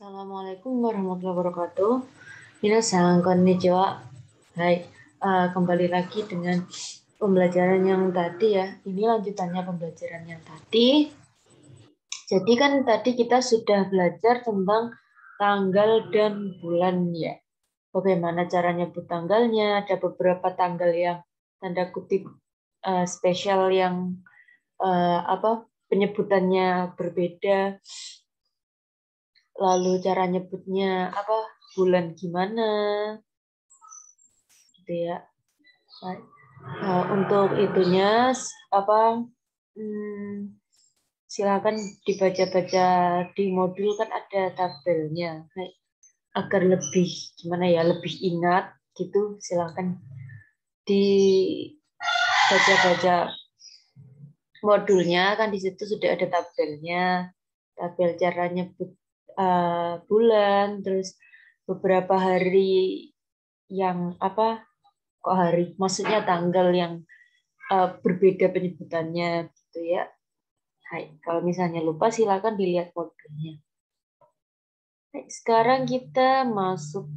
Assalamualaikum warahmatullahi wabarakatuh. Minasan konnichiwa. Hai, kembali lagi dengan pembelajaran yang tadi ya. Ini lanjutannya pembelajaran yang tadi. Jadi kan tadi kita sudah belajar tentang tanggal dan bulan ya. Bagaimana cara nyebut tanggalnya, ada beberapa tanggal yang tanda kutip spesial yang penyebutannya berbeda. Lalu cara nyebutnya bulan gimana gitu ya. Untuk itunya silakan dibaca-baca di modul, kan ada tabelnya. Agar lebih lebih ingat gitu, silakan dibaca-baca modulnya, kan di situ sudah ada tabelnya, tabel cara nyebut bulan, terus beberapa hari yang maksudnya tanggal yang berbeda penyebutannya gitu ya. Hai, kalau misalnya lupa silakan dilihat modulnya. Hai, sekarang kita masuk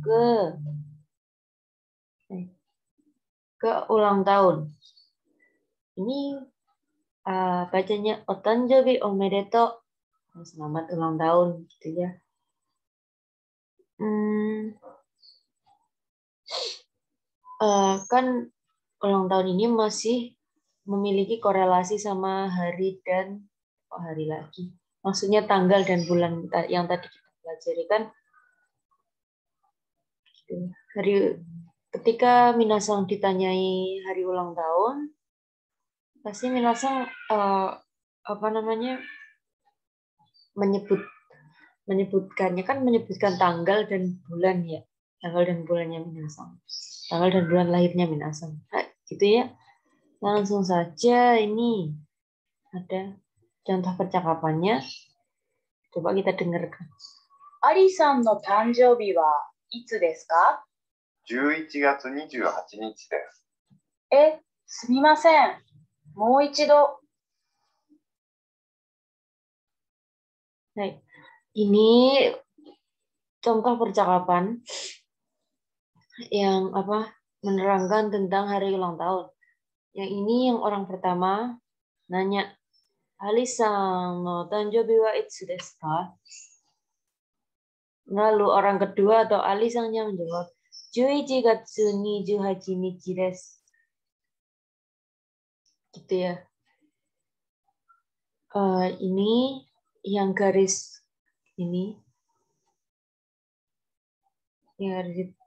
ke ulang tahun. Ini bacanya otanjobi omedeto, selamat ulang tahun gitu ya. Kan ulang tahun ini masih memiliki korelasi sama hari dan hari lagi. Maksudnya tanggal dan bulan yang tadi kita pelajari kan. Ketika minasang ditanyai hari ulang tahun, pasti minasang menyebutkan tanggal dan bulan ya. Tanggal dan bulannya minasang. Tanggal dan bulan lahirnya minasang. Nah, gitu ya. Langsung saja, ini ada contoh percakapannya. Coba kita dengarkan. Ari-sanの誕生日はいつですか？11月28日です。すみません。もう一度。Ini contoh percakapan yang menerangkan tentang hari ulang tahun. Yang ini yang orang pertama nanya, Ali-san no tanjobi wa itsu desu ka? Lalu orang kedua atau Ali-san-nya menjawab, 11 gatsu 28 nichi desu. Gitu ya. Ini yang garis ini,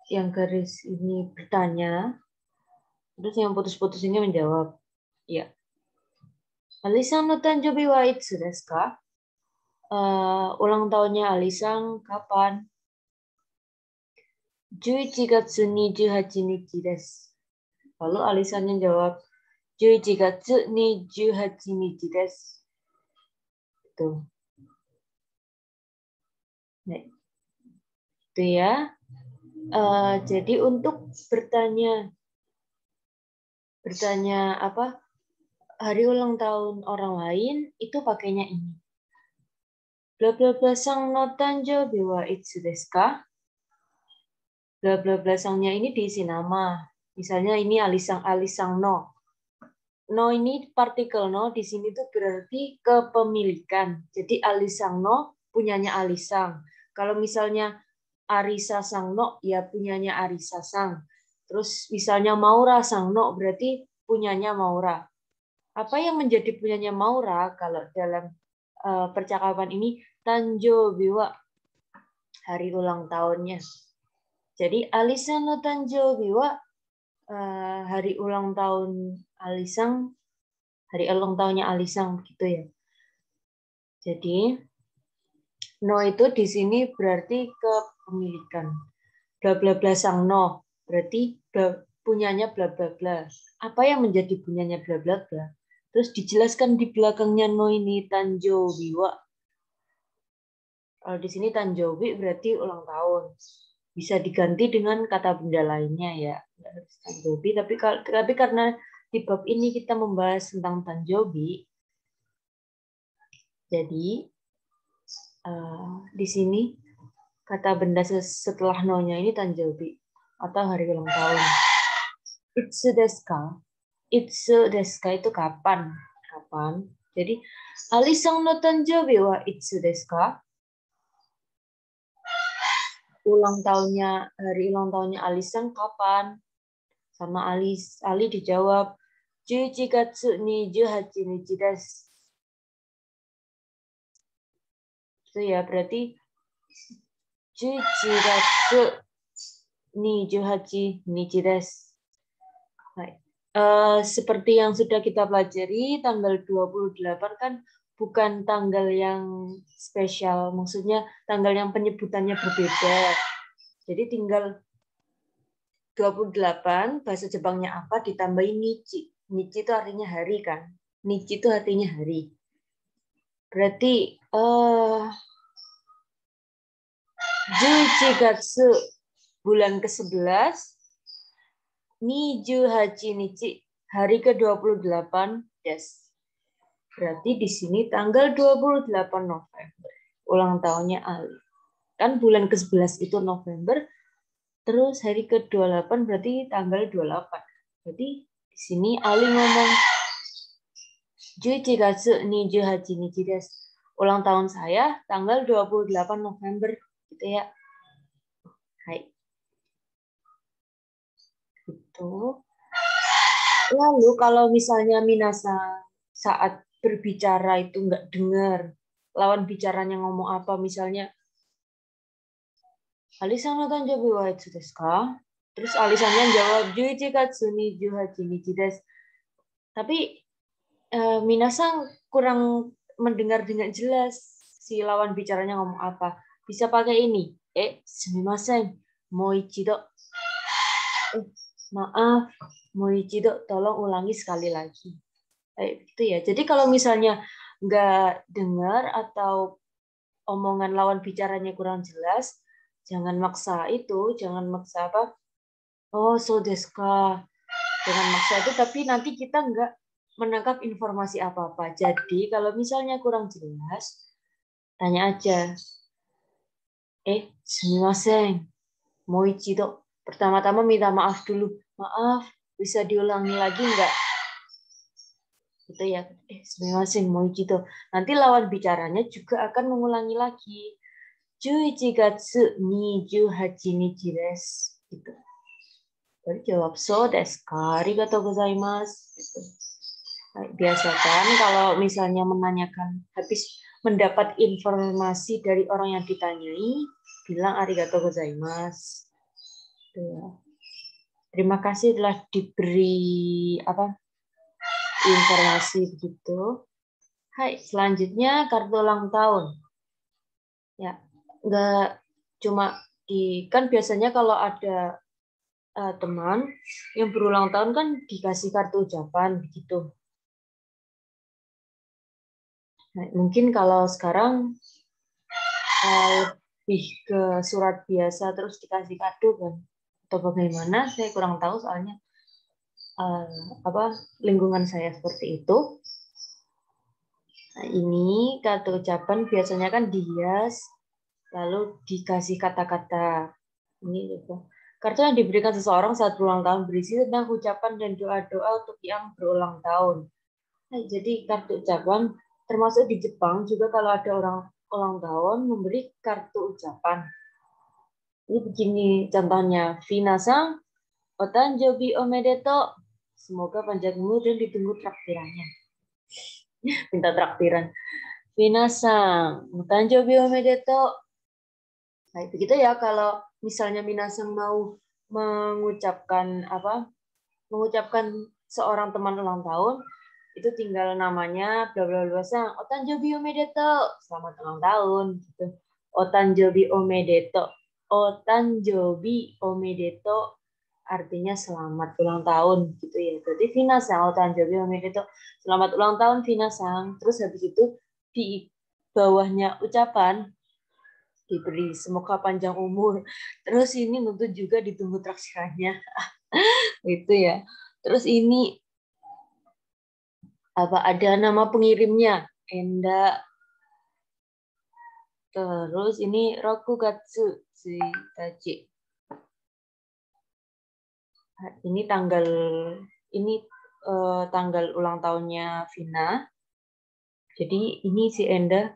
yang garis ini bertanya, terus yang putus-putus ini menjawab, ya. Ali-san no tanjobi wa itsu desu ka? Ulang tahunnya Ali-san kapan? 11 gatsu 28 nichi desu. Lalu Ali-san-nya jawab, 11 gatsu 28 nichi desu. Tuh. Nah, itu ya. Jadi untuk bertanya hari ulang tahun orang lain itu pakainya ini. Bla bla bla sang no tanjobi wa itsu desu ka? Bla bla bla sangnya ini diisi nama. Misalnya ini Alisang no. No ini partikel no di sini tuh berarti kepemilikan. Jadi Alisang no punyanya Alisang. Kalau misalnya Arisa Sangno ya punyanya Arisa Sang. Terus misalnya Maura Sangno berarti punyanya Maura. Apa yang menjadi punyanya Maura kalau dalam percakapan ini? Tanjo biwa, hari ulang tahunnya. Jadi Alisa no Tanjo biwa, hari ulang tahun Alisang, hari ulang tahunnya Alisang gitu ya. Jadi no itu di sini berarti kepemilikan. Bla bla bla sang no berarti punyanya bla bla bla. Apa yang menjadi punyanya bla bla bla? Terus dijelaskan di belakangnya no ini Tanjo biwa. Kalau di sini Tanjobi berarti ulang tahun. Bisa diganti dengan kata benda lainnya ya. Nggak harus Tanjobi, tapi karena di bab ini kita membahas tentang Tanjobi, jadi di sini kata benda setelah no-nya ini tanjobi atau hari ulang tahun. Itsu desu ka? Itsu desu ka itu kapan? Kapan? Jadi, Ali-san no tanjobi wa itsu desu ka? Hari ulang tahunnya Ali-san kapan? Sama Ali dijawab 11月28日です. Itu ya, berarti 11月28日です. Seperti yang sudah kita pelajari, tanggal 28 kan bukan tanggal yang spesial, maksudnya tanggal yang penyebutannya berbeda. Jadi tinggal 28, bahasa Jepangnya apa, ditambahin nichi. Nichi itu artinya hari kan. Nichi itu artinya hari. Berarti 11 gatsu, bulan ke-11, 28 nichi, hari ke-28 des. Berarti di sini tanggal 28 November, ulang tahunnya Ali. Kan bulan ke-11 itu November, terus hari ke-28 berarti tanggal 28. Jadi di sini Ali ngomong 11 gatsu 28 nichi desu. Ulang tahun saya tanggal 28 November gitu ya. Hai. Gitu. Lalu kalau misalnya minasan saat berbicara itu nggak dengar lawan bicaranya ngomong apa, misalnya Ali-san no tanjobi wa itsu desu ka? Terus Ali-sannya jawab 11 gatsu 28 nichi desu. Tapi minasan kurang mendengar dengan jelas si lawan bicaranya ngomong apa. Bisa pakai ini. Sumimasen, moichido. Maaf, moichido, tolong ulangi sekali lagi. Gitu ya. Jadi kalau misalnya nggak dengar atau omongan lawan bicaranya kurang jelas, jangan maksa itu, jangan maksa apa? Oh, so desu ka. Jangan maksa itu, tapi nanti kita nggak menangkap informasi apa-apa. Jadi kalau misalnya kurang jelas, tanya aja. Sumimasen, moichido. Pertama-tama minta maaf dulu. Maaf, bisa diulangi lagi nggak? Gitu ya. Sumimasen, moichido. Nanti lawan bicaranya juga akan mengulangi lagi. 11月28日です. Gitu. Baru jawab, so desu ka, arigatou gozaimasu. Gitu. Biasakan kalau misalnya menanyakan, habis mendapat informasi dari orang yang ditanyai, bilang arigatou gozaimasu. Terima kasih telah diberi informasi begitu. Hai, selanjutnya kartu ulang tahun. Ya, nggak cuma kan biasanya kalau ada teman yang berulang tahun kan dikasih kartu ucapan begitu. Nah, mungkin kalau sekarang lebih ke surat biasa terus dikasih kado kan, atau bagaimana? Saya kurang tahu soalnya lingkungan saya seperti itu. Nah, ini kartu ucapan biasanya kan dihias, lalu dikasih kata-kata. Ini gitu. Kartu yang diberikan seseorang saat berulang tahun berisi tentang ucapan dan doa-doa untuk yang berulang tahun. Nah, jadi kartu ucapan termasuk di Jepang juga kalau ada orang ulang tahun memberi kartu ucapan. Ini begini contohnya, Vina-san, otanjobi omedeto. Semoga panjang umur dan ditunggu traktirannya. Minta traktiran. Vina-san, otanjobi omedeto. Nah, begitu ya kalau misalnya minasan mau mengucapkan seorang teman ulang tahun, itu tinggal namanya bla bla bla sang otanjobi omedeto, selamat ulang tahun gitu. Otanjobi omedeto. Otanjobi omedeto artinya selamat ulang tahun gitu ya. Berarti Vina-san otanjobi omedeto, selamat ulang tahun Vina-san. Terus habis itu di bawahnya ucapan diberi semoga panjang umur. Terus ini tentu juga ditunggu traksirannya. Itu ya. Terus ini ada nama pengirimnya, Enda Terus ini Rokugatsu Tsuitachi. Ini tanggal ulang tahunnya Vina. Jadi ini si Enda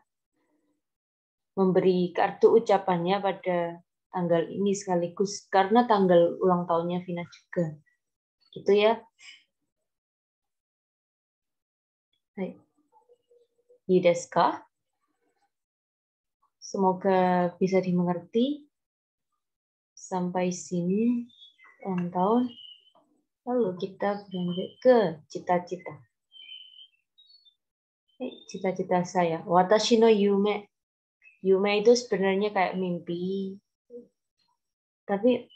memberi kartu ucapannya pada tanggal ini sekaligus karena tanggal ulang tahunnya Vina juga. Gitu ya. Hai. Ii desu ka? Semoga bisa dimengerti. Sampai sini ulang tahun. Lalu kita beranjak ke cita-cita. Cita-cita saya. Watashi no yume. Yume itu sebenarnya kayak mimpi. Tapi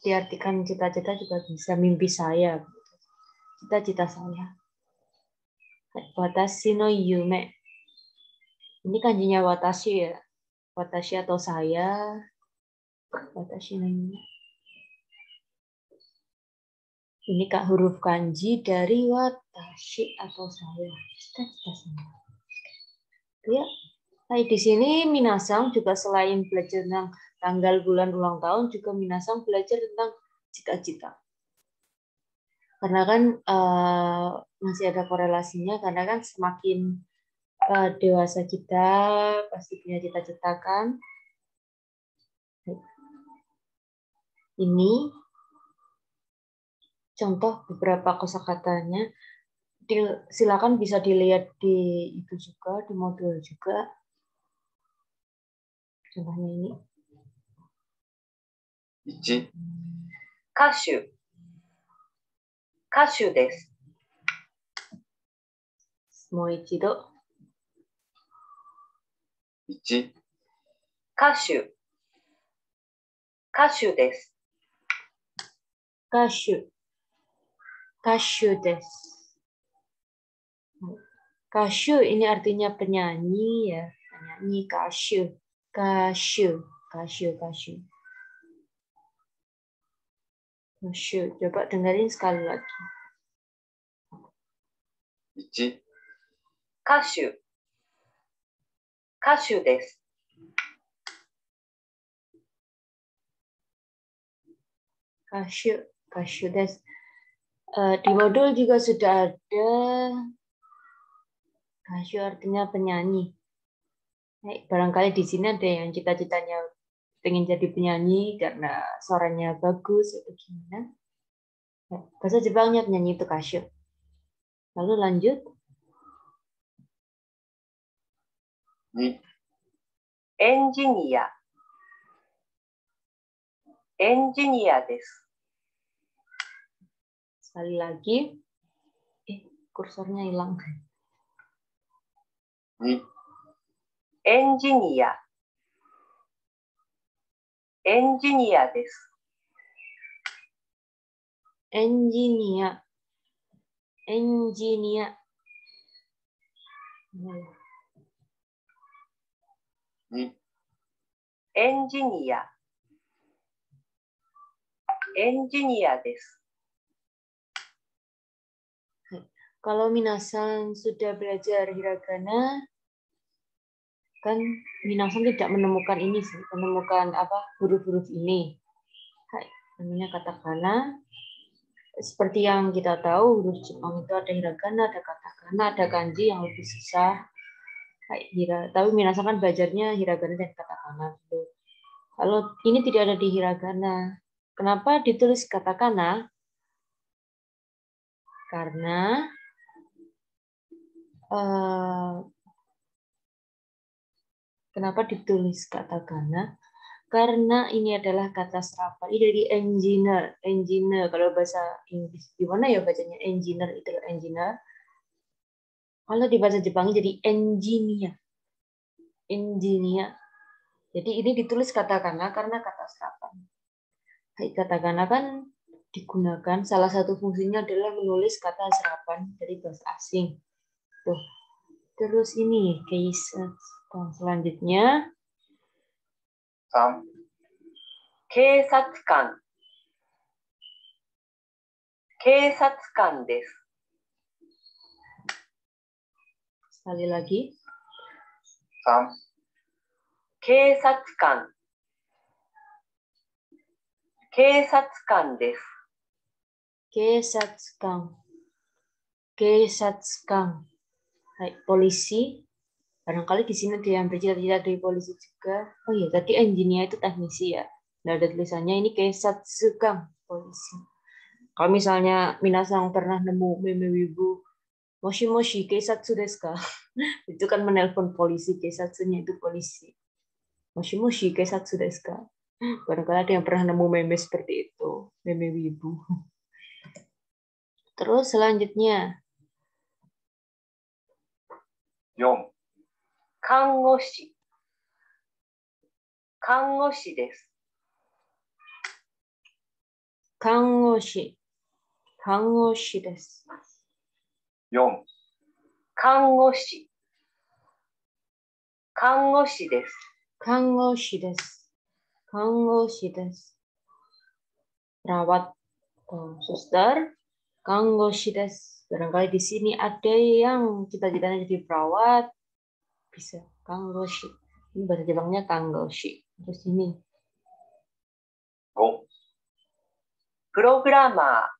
diartikan cita-cita juga bisa mimpi saya. Cita-cita saya. Watashi no yume. Ini kanjinya watashi ya. Watashi atau saya. Watashi no yume. Ini kak huruf kanji dari watashi atau saya. Cita-cita saya. Ya. Nah, di sini minasang juga selain belajar tentang tanggal bulan ulang tahun, juga minasang belajar tentang cita-cita. Karena kan masih ada korelasinya, karena kan semakin dewasa kita pasti punya cita-cita kan. Ini contoh beberapa kosakatanya. Silakan bisa dilihat di itu juga, di modul juga. Contohnya ini. 1、歌手。歌手です。もう一度。 1、歌手。歌手です。歌手。歌手です。Kasyu ini artinya penyanyi ya, penyanyi kasyu, kasyu, kasyu, kasyu. Kasyu, coba dengerin sekali lagi. 1、歌手。歌手です。 Kasyu, kasyu des. Di modul juga sudah ada kasyu artinya penyanyi. Barangkali di sini ada yang cita-citanya pengen jadi penyanyi karena suaranya bagus atau gimana. Bahasa Jepangnya penyanyi itu kasyu. Lalu lanjut. 2、エンジニア。エンジニアです。 Sekali lagi. Kursornya hilang. 2、エンジニア。エンジニアです。 Engineer. Engineer. 2、エンジニア。エンジニアです。 Kalau minasan sudah belajar hiragana, kan minasan tidak menemukan ini sih, menemukan huruf-huruf ini. Namanya katakana. Seperti yang kita tahu, huruf Jepang itu ada hiragana, ada katakana, ada kanji yang lebih susah. Tapi minasan kan belajarnya hiragana dan katakana dulu. Kalau ini tidak ada di hiragana. Kenapa ditulis katakana? Karena kenapa ditulis katakana? Karena ini adalah kata serapan. Ini dari engineer. Engineer. Kalau bahasa Inggris, gimana ya bacanya? Engineer itu engineer. Kalau di bahasa Jepang jadi engineer. Engineer. Jadi ini ditulis katakana karena kata serapan. Katakana kan digunakan, salah satu fungsinya adalah menulis kata serapan dari bahasa asing. Tuh. Terus ini case selanjutnya. 3、警察官。警察官です。 Sekali lagi. 3、警察官。警察官です。警察官。警察官. Hai, polisi. Barangkali di sini ada yang bercita-cita dari polisi juga. Oh iya, tadi engineer itu teknisi ya. Nah, ada tulisannya ini keisatsukan, polisi. Kalau misalnya minasang pernah nemu meme wibu, moshi moshi keisatsu desu ka? Itu kan menelpon polisi, keisatsunya itu polisi. Moshi moshi keisatsu desu ka? Barangkali ada yang pernah nemu meme seperti itu, meme wibu. Terus selanjutnya. 4、看護師。看護師です。看護師。看護師です。4、看護師。看護師です。看護師です。看護師です。Perawat suster, 看護師です。Barangkali di sini ada yang cita-citanya jadi perawat, bisa 看護師. Ini bahasa Jepangnya 看護師. Terus ini 5、プログラマー。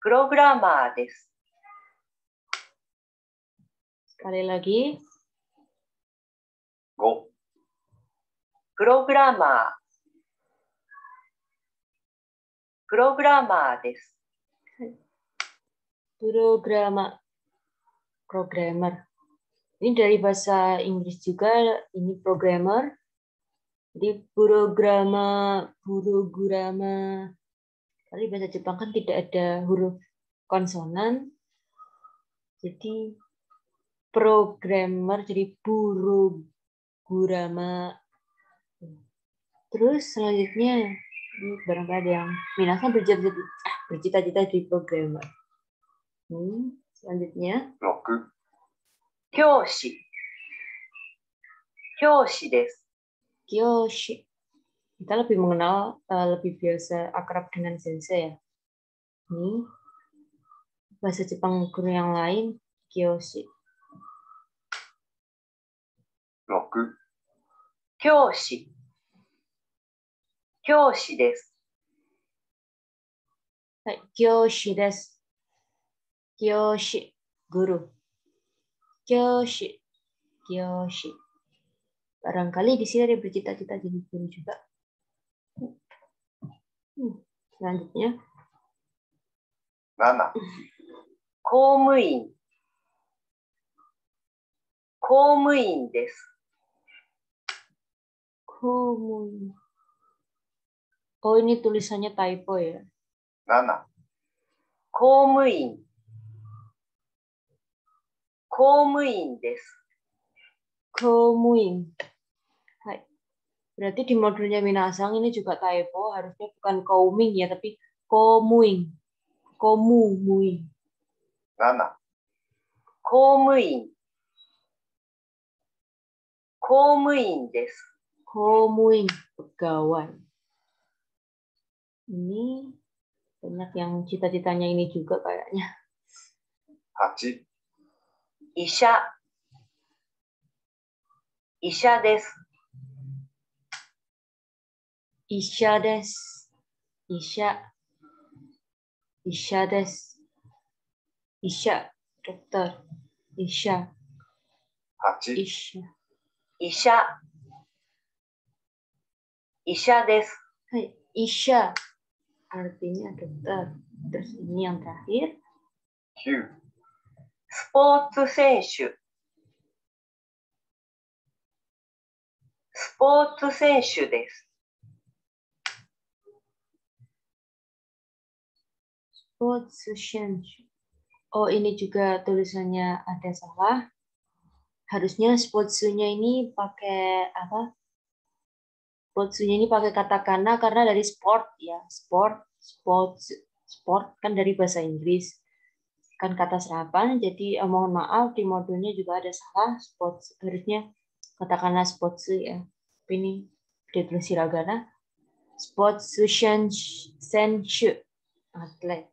プログラマーです。 sekali lagi 5、プログラマー。プログラマーです。 programmer. Ini dari bahasa Inggris juga, ini programmer. Jadi burograma. Kali bahasa Jepang kan tidak ada huruf konsonan. Jadi programmer jadi burograma. Terus selanjutnya ini barangkali ada yang minasan bercita-cita di programmer. Selanjutnya 6、教師。教師です。 Kyoshi. Kita lebih mengenal, lebih biasa akrab dengan sensei ya. Ini bahasa Jepang guru yang lain, Kyoshi. 6、教師。教師です。 Hai, Kyoshi desu. Kyoshi, guru. Kyoshi. Barangkali di sini ada bercita-cita jadi guru juga. Selanjutnya 7、公務員。公務員です。 Komun. Oh, ini tulisannya typo ya. 7、公務員。公務員です。 Komuing. Hai. Berarti di modulnya Minasang ini juga typo, harusnya bukan kouming ya, tapi komuing. Komumuing. 7、公務員。公務員です。 Komuing, pegawai. Ini banyak yang cita-citanya ini juga kayaknya. 8、医者。医者です。 Isha desu. Isha. Isha desu. Isha, dokter. Isha. 8、Isha. 医者。医者です。 Hai, Isha. Artinya dokter. Terus ini yang terakhir. 9、スポーツ選手。スポーツ選手です。 Oh, ini juga tulisannya ada salah. Harusnya sportsunya ini pakai apa? Sportsunya ini pakai katakana karena dari sport ya. Sport kan dari bahasa Inggris. Kan kata serapan, jadi mohon maaf di modulnya juga ada salah. Sports harusnya katakana sportsu ya. Tapi ini ditulis hiragana. Sportsu senshu, atlet.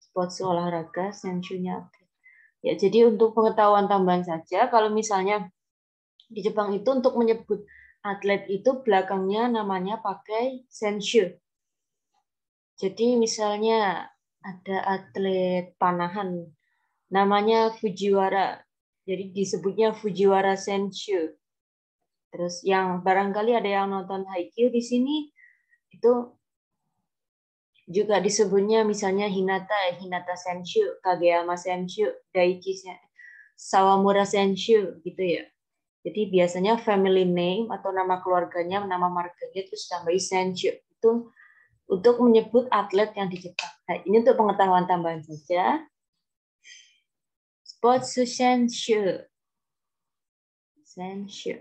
Sports olahraga, senshunya atlet. Ya, jadi untuk pengetahuan tambahan saja, kalau misalnya di Jepang itu untuk menyebut atlet itu belakangnya namanya pakai senshu. Jadi misalnya ada atlet panahan namanya Fujiwara. Jadi disebutnya Fujiwara Senshu. Terus yang barangkali ada yang nonton Haikyuu di sini itu juga disebutnya misalnya Hinata Senshu, Kageyama Senshu, Daichi Sawamura Senshu gitu ya. Jadi biasanya family name atau nama keluarganya, nama marganya terus tambahin Senshu. Itu untuk menyebut atlet yang di Jepang. Nah, ini untuk pengetahuan tambahan saja. Sports Senshu. Senshu.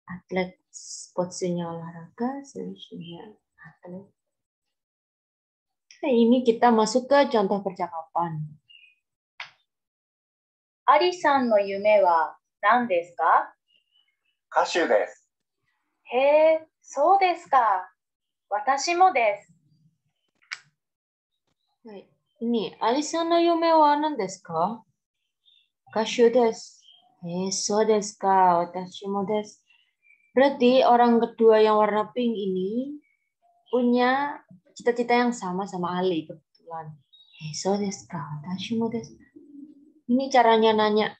Atlet sportsnya olahraga, senshunya atlet. Nah, ini kita masuk ke contoh percakapan. アリさんの夢は何ですか？歌手です。へえ、そうですか。私もです。はい。ini, Alisa no yume wa nan desu ka? Kashu desu. So desu ka? Watashi mo desu. Berarti orang kedua yang warna pink ini punya cita-cita yang sama Ali kebetulan. So desu ka? Watashi mo desu. Ini caranya nanya.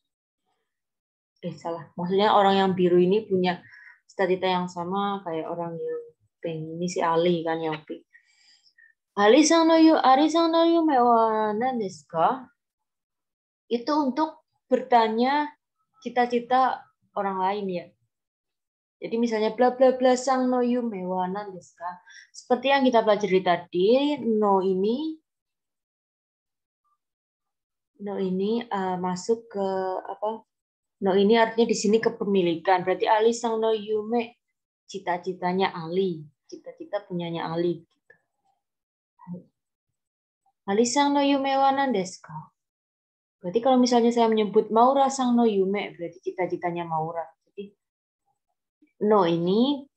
Salah. Maksudnya orang yang biru ini punya cita-cita yang sama kayak orang yang pink. Ini si Ali kan yang pink. Ari-san no yume wa nan desu ka? Itu untuk bertanya cita-cita orang lain ya. Jadi misalnya bla bla bla sang no yume wa nan desu ka? Seperti yang kita pelajari tadi, no ini masuk ke apa? No ini artinya di sini kepemilikan. Berarti Ali sang no yume cita-citanya Ali, cita-cita punyanya Ali. Ali sang no yume wa nan desu ka? Berarti kalau misalnya saya menyebut Maura sang no yume, berarti cita-citanya Maura. Jadi no ini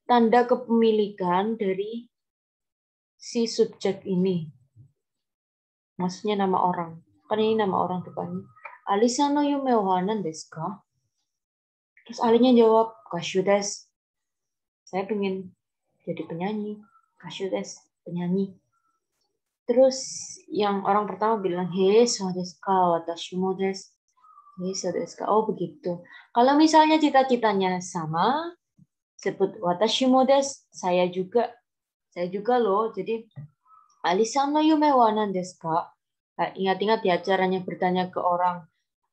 tanda kepemilikan dari si subjek ini. Maksudnya nama orang. Kan ini nama orang depannya. Ali sang no yume wa nan desu ka? Terus Alinya jawab, kashu desu. Saya pengen jadi penyanyi. Kashu desu, penyanyi. Terus yang orang pertama bilang, so desu ka, watashi mo desu. So desu ka. Oh begitu. Kalau misalnya cita-citanya sama, sebut watashi mo desu, saya juga loh. Jadi Ali-san no yume wa nan desu ka? Nah, ingat-ingat ya caranya bertanya ke orang.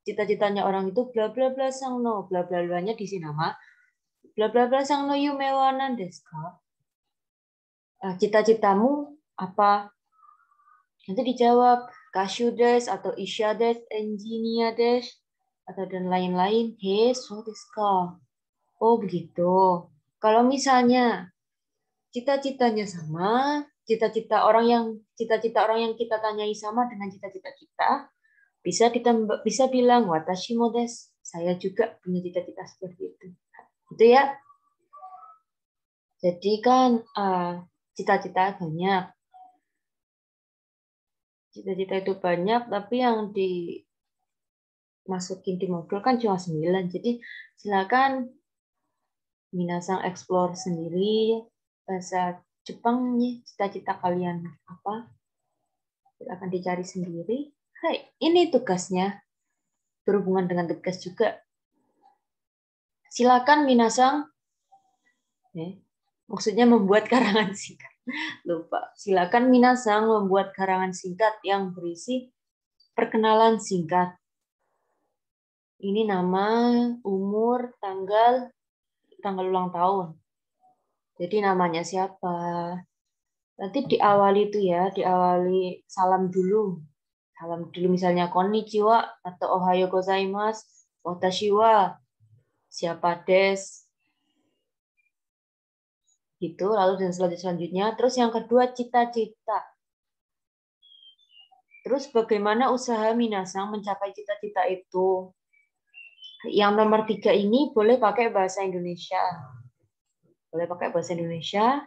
Cita-citanya orang itu bla bla bla sang no, bla bla blanya diisi nama. Bla bla bla sang no yume wa nan desu ka? Cita-citamu apa? Nanti dijawab kashu desu atau isha desu, engineer desu atau dan lain-lain. So desu ka? Oh begitu. Kalau misalnya cita-citanya sama, cita-cita orang yang kita tanyai sama dengan cita-cita kita, bisa bilang watashi mo desu. Saya juga punya cita-cita seperti itu. Gitu ya. Jadi kan cita-cita banyak. Cita-cita itu banyak, tapi yang dimasukin di modul kan cuma 9. Jadi silakan minasang explore sendiri bahasa Jepang nih, cita-cita kalian apa? Silakan dicari sendiri. Hai, ini tugasnya. Berhubungan dengan tugas juga. Silakan minasang. Maksudnya membuat karangan singkat. Lupa. Silakan minasang membuat karangan singkat yang berisi perkenalan singkat. Ini nama, umur, tanggal ulang tahun. Jadi namanya siapa? Nanti diawali itu ya, diawali salam dulu. Salam dulu misalnya konnichiwa atau ohayo gozaimasu, watashi wa siapa des. Gitu, lalu dan selanjutnya. Terus yang kedua cita-cita. Terus bagaimana usaha minasang mencapai cita-cita itu? Yang nomor 3 ini boleh pakai bahasa Indonesia. Boleh pakai bahasa Indonesia.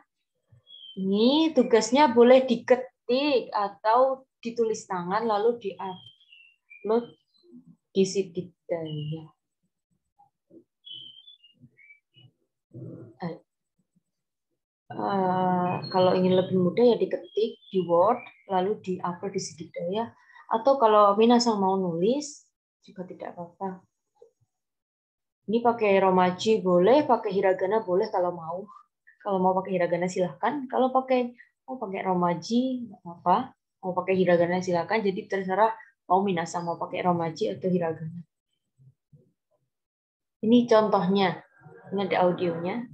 Ini tugasnya boleh diketik atau ditulis tangan lalu upload di Sidikdaya. Kalau ingin lebih mudah ya diketik di Word lalu di-upload di Sidikdaya, atau kalau minasang mau nulis juga tidak apa-apa. Ini pakai romaji boleh, pakai hiragana boleh kalau mau. Kalau mau pakai hiragana silahkan. Kalau mau pakai romaji nggak apa-apa. Mau pakai hiragana silahkan. Jadi terserah mau minasang mau pakai romaji atau hiragana. Ini contohnya. Ini ada audionya.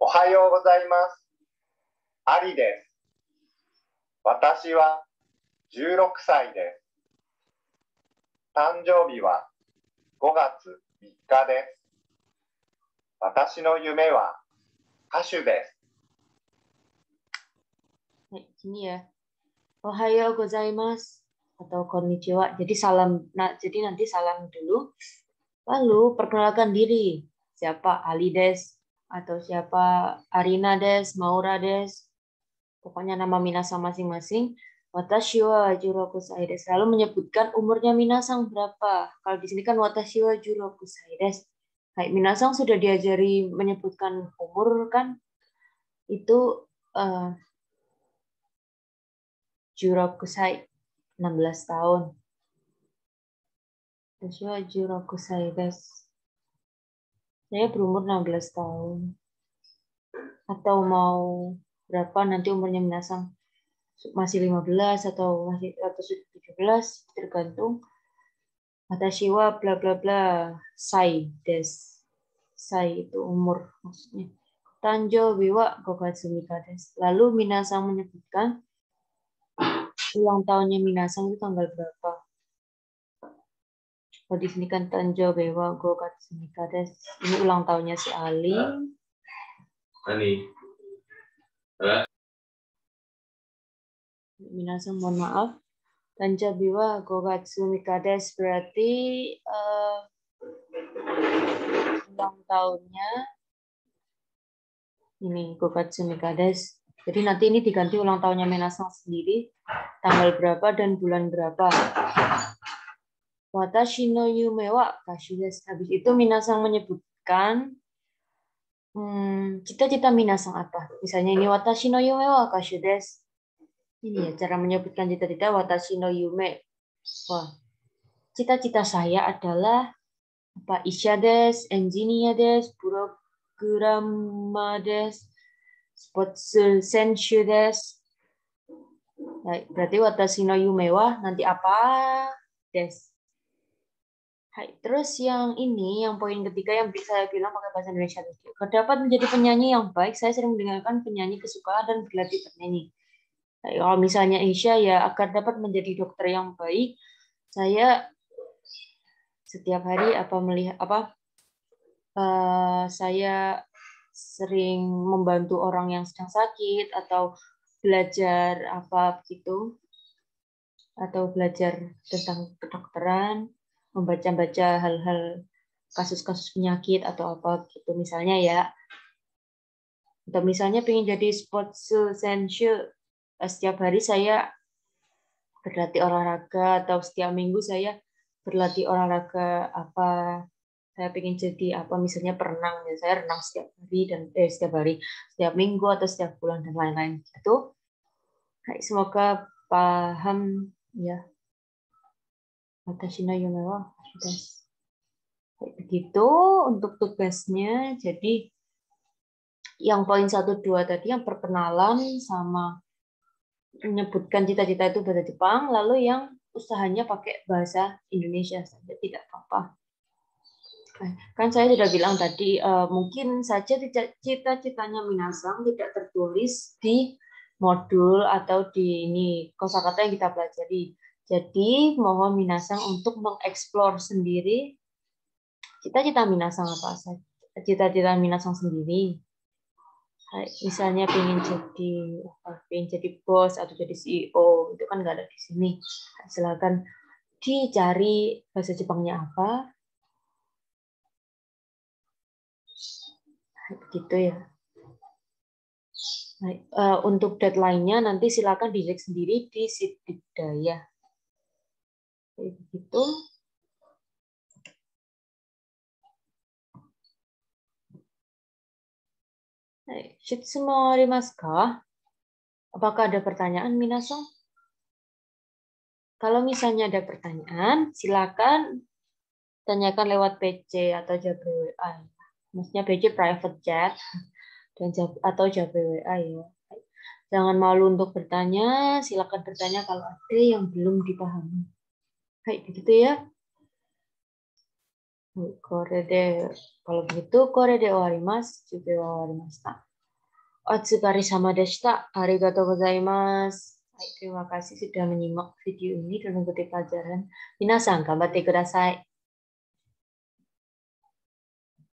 おはようございます。アリです。私は16歳です。誕生日は5月3日です。私の夢は歌手です。Ini ya. Ohayou gozaimasu atau konnichiwa. Jadi salam. Nah, jadi nanti salam dulu. Lalu perkenalkan diri. Siapa? Ali des atau siapa? Arina des, Maura des. Pokoknya nama minasang masing-masing. Watashi wa 16 歳です. Lalu menyebutkan umurnya minasang berapa. Kalau di sini kan watashi wa 16 歳です. Kayak minasang sudah diajari menyebutkan umur kan? Itu 16 歳, 16 tahun. Watashi wa 16 歳です. Saya berumur 16 tahun. Atau mau berapa nanti umurnya minasang? Masih 15 atau sudah 17, tergantung. Watashi wa bla bla bla sai des. Sai itu umur maksudnya. Tanjoubi wa 5月3日です. Lalu minasang menyebutkan ulang tahunnya minasang itu tanggal berapa. Kalau di sini kan Tanjoubi wa 5月3日です. Ini ulang tahunnya si Ali. Minasang mohon maaf. Tanjoubi wa 5月3日です. Berarti ulang tahunnya ini 5月3日です. Jadi nanti ini diganti ulang tahunnya minasang sendiri, tanggal berapa dan bulan berapa. Watashi no yume wa kashu desu. Habis itu minasang menyebutkan cita-cita minasang apa. Misalnya ini watashi no yume wa kashu desu. Ini ya cara menyebutkan cita-cita watashi no yume. Wah, cita-cita saya adalah apa? Isha desu, engineer desu, programmer desu, sports senshu desu. Baik, berarti watashi no yume wa nanti apa desu. Hai, terus yang ini, yang poin ketiga yang bisa saya bilang pakai bahasa Indonesia tadi. Dapat menjadi penyanyi yang baik, saya sering mendengarkan penyanyi kesukaan dan berlatih bernyanyi. Hai, kalau misalnya Isha ya agar dapat menjadi dokter yang baik, saya setiap hari saya sering membantu orang yang sedang sakit atau belajar apa begitu, atau belajar tentang kedokteran, membaca-baca hal-hal kasus-kasus penyakit atau apa gitu misalnya ya. Atau misalnya pengen jadi sports sensei, setiap hari saya berlatih olahraga atau setiap minggu saya berlatih olahraga apa. Saya pengen jadi apa misalnya perenang ya, saya renang setiap hari dan setiap minggu atau setiap bulan dan lain-lain gitu. Semoga paham ya. Watashi no yume wa desu. Begitu untuk tugasnya. Jadi yang poin 1, 2 tadi yang perkenalan sama menyebutkan cita-cita itu bahasa Jepang, lalu yang usahanya pakai bahasa Indonesia saja tidak apa-apa. Kan saya sudah bilang tadi mungkin saja cita-citanya minasang tidak tertulis di modul atau di ini kosakata yang kita pelajari. Jadi mohon minasang untuk mengeksplor sendiri cita-cita minasang apa saja. Cita-cita minasang sendiri. Misalnya pengen jadi bos atau jadi CEO, itu kan nggak ada di sini. Silakan dicari bahasa Jepangnya apa. Begitu ya. Untuk deadline-nya nanti silakan dicek sendiri di Sidikdaya. Kayak begitu. Shitsumo arimasu ka? Apakah ada pertanyaan, minasan? Kalau misalnya ada pertanyaan, silakan tanyakan lewat PC atau JPWA. Maksudnya PC private chat atau JPWA ya. Jangan malu untuk bertanya, silakan bertanya kalau ada yang belum dipahami. Kayak begitu ya. Kalau begitu, kore de owarimasu, jube wa owarimashita. Otsukare-sama deshita. Arigatou gozaimasu. Terima kasih sudah menyimak video ini dan mengikuti pelajaran. Minasan, gambatte kudasai.